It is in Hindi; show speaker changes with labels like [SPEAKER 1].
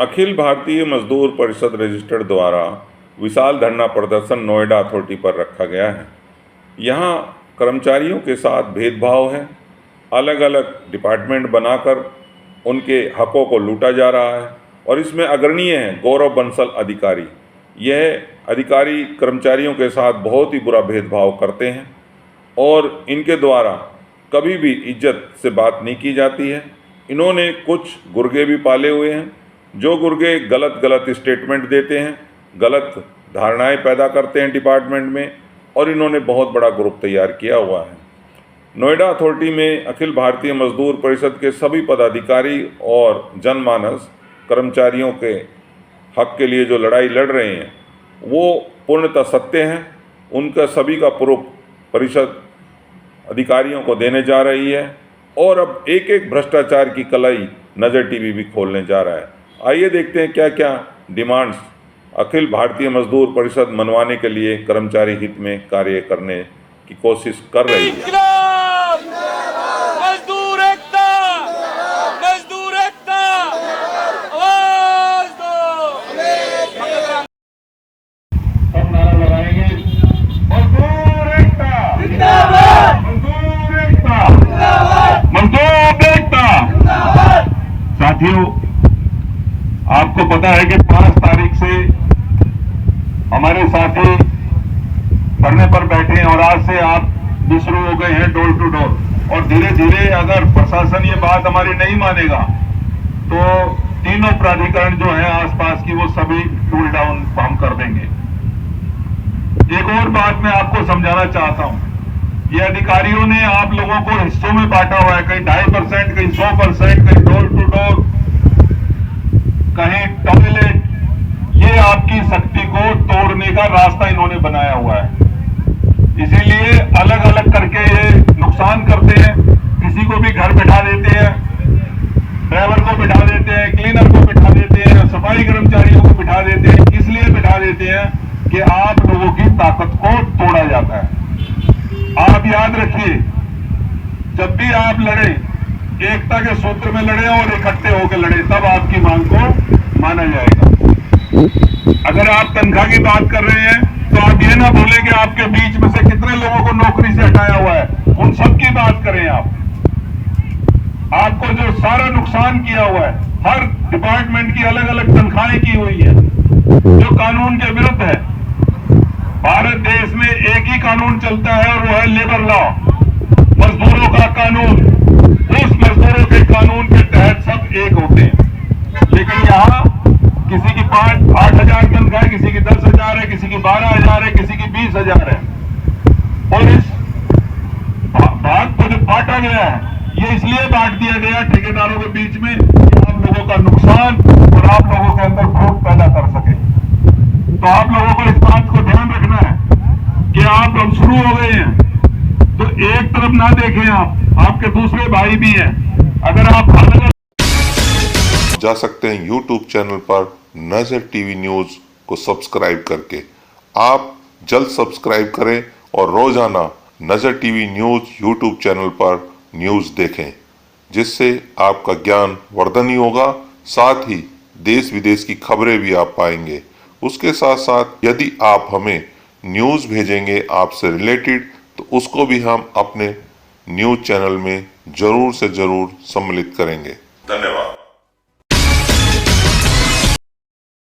[SPEAKER 1] अखिल भारतीय मजदूर परिषद रजिस्टर्ड द्वारा विशाल धरना प्रदर्शन नोएडा अथॉरिटी पर रखा गया है। यहाँ कर्मचारियों के साथ भेदभाव है, अलग अलग डिपार्टमेंट बनाकर उनके हकों को लूटा जा रहा है और इसमें अग्रणीय हैं गौरव बंसल अधिकारी। यह अधिकारी कर्मचारियों के साथ बहुत ही बुरा भेदभाव करते हैं और इनके द्वारा कभी भी इज्जत से बात नहीं की जाती है। इन्होंने कुछ गुर्गे भी पाले हुए हैं, जो गुर्गे गलत गलत स्टेटमेंट देते हैं, गलत धारणाएं पैदा करते हैं डिपार्टमेंट में, और इन्होंने बहुत बड़ा ग्रुप तैयार किया हुआ है। नोएडा अथॉरिटी में अखिल भारतीय मजदूर परिषद के सभी पदाधिकारी और जनमानस कर्मचारियों के हक के लिए जो लड़ाई लड़ रहे हैं वो पूर्णतः सत्य हैं। उनका सभी का प्रूफ परिषद अधिकारियों को देने जा रही है और अब एक एक भ्रष्टाचार की कलाई नज़र टीवी भी खोलने जा रहा है। आइए देखते हैं क्या क्या डिमांड्स अखिल भारतीय मजदूर परिषद मनवाने के लिए कर्मचारी हित में कार्य करने की कोशिश कर रही है।
[SPEAKER 2] मजदूर एकता, मजदूर एकता, आवाज दो।
[SPEAKER 3] सब नारा लगाएंगे, मजदूर एकता जिंदाबाद, मजदूर एकता जिंदाबाद, मजदूर एकता जिंदाबाद। साथियों, आपको पता है कि 5 तारीख से हमारे साथी धरने पर बैठे हैं और आज से आप भी शुरू हो गए हैं डोर टू डोर। और धीरे धीरे अगर प्रशासन ये बात हमारी नहीं मानेगा तो तीनों प्राधिकरण जो है आसपास की वो सभी टूल डाउन हम कर देंगे। एक और बात मैं आपको समझाना चाहता हूं, ये अधिकारियों ने आप लोगों को हिस्सों में बांटा हुआ है, कहीं 2.5%, कहीं 100%, कहीं डोर टू डोर, कहीं टॉयलेट। ये आपकी शक्ति को तोड़ने का रास्ता इन्होंने बनाया हुआ है, इसीलिए अलग अलग करके ये नुकसान करते हैं। किसी को भी घर बिठा देते हैं, ड्राइवर को बिठा देते हैं, क्लीनर को बिठा देते हैं, सफाई कर्मचारियों को बिठा देते हैं। इसलिए बिठा देते हैं कि आप लोगों की ताकत को तोड़ा जाता है। आप याद रखिए, जब भी आप लड़े एकता के सूत्र में लड़े और इकट्ठे होकर लड़े, तब आपकी मांग को माना जाएगा। अगर आप तनख्वाह की बात कर रहे हैं तो आप ये ना भूलें कि आपके बीच में से कितने लोगों को नौकरी से हटाया हुआ है, उन सब की बात करें। आपको जो सारा नुकसान किया हुआ है, हर डिपार्टमेंट की अलग अलग तनख्वाहें की हुई है जो कानून के विरुद्ध है। भारत देश में एक ही कानून चलता है और वो है लेबर लॉ, मजदूरों का कानून। उस मजदूरों के कानून के तहत सब एक होते हैं, लेकिन यहाँ किसी की 8,000 तनख्वाह है, किसी की 10,000 है, किसी की 12,000 है, किसी की 20,000 है। और इस बात को जो बांटा गया है, ये इसलिए बांट दिया गया ठेकेदारों के बीच में कि आप लोगों का नुकसान और आप लोगों के अंदर क्रोध पैदा कर सके। तो आप लोगों को इस बात को ध्यान रखना है कि आप अब शुरू हो गए हैं तो एक तरफ ना देखें, आपके दूसरे भाई भी हैं। अगर आप अलग
[SPEAKER 4] जा सकते हैं YouTube चैनल पर नजर टीवी न्यूज को सब्सक्राइब करके। आप जल्द सब्सक्राइब करें और रोजाना नजर टीवी न्यूज YouTube चैनल पर न्यूज देखें, जिससे आपका ज्ञान वर्धन ही होगा, साथ ही देश विदेश की खबरें भी आप पाएंगे। उसके साथ साथ यदि आप हमें न्यूज भेजेंगे आपसे रिलेटेड, तो उसको भी हम अपने न्यूज चैनल में जरूर से जरूर सम्मिलित करेंगे। धन्यवाद।